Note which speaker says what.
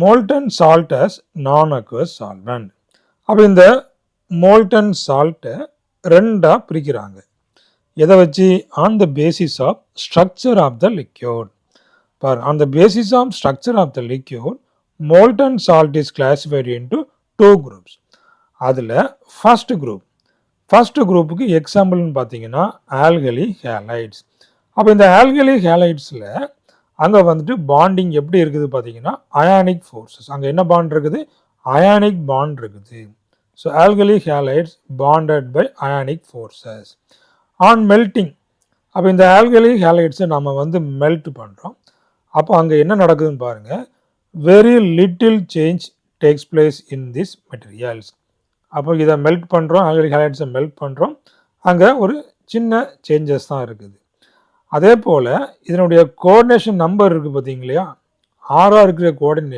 Speaker 1: molten salt as non-aqueous solvent. அப்போ இந்த molten salt ரெண்டாக பிரிக்கிறாங்க. எதை வச்சு? On the basis of structure of the liquid. பாரு, on the basis of structure of the liquid molten salt is classified into two groups. அதில் first குரூப்புக்கு எக்ஸாம்பிள்னு பார்த்தீங்கன்னா ஆல்கலி ஹேலைட்ஸ். அப்போ இந்த ஆல்கலி ஹேலைட்ஸில் அங்கே வந்துட்டு பாண்டிங் எப்படி இருக்குது பார்த்தீங்கன்னா அயானிக் ஃபோர்ஸஸ். அங்கே என்ன பாண்ட் இருக்குது? அயானிக் பாண்ட் இருக்குது. So alkali halides bonded by ionic forces. On melting, அப்போ இந்த ஆல்கலி ஹேலைட்ஸை நம்ம வந்து மெல்ட் பண்ணுறோம். அப்போ அங்கே என்ன நடக்குதுன்னு பாருங்கள். Very little change takes place in this materials. அப்போ இதை மெல்ட் பண்ணுறோம், ஆல்கலி ஹேலைட்ஸை மெல்ட் பண்ணுறோம், அங்கே ஒரு சின்ன சேஞ்சஸ் தான் இருக்குது. அதே போல் இதனுடைய கோஆர்டினேஷன் நம்பர் இருக்குது பார்த்தீங்க இல்லையா, 6 இருக்கிற கோஆர்டினேஷன்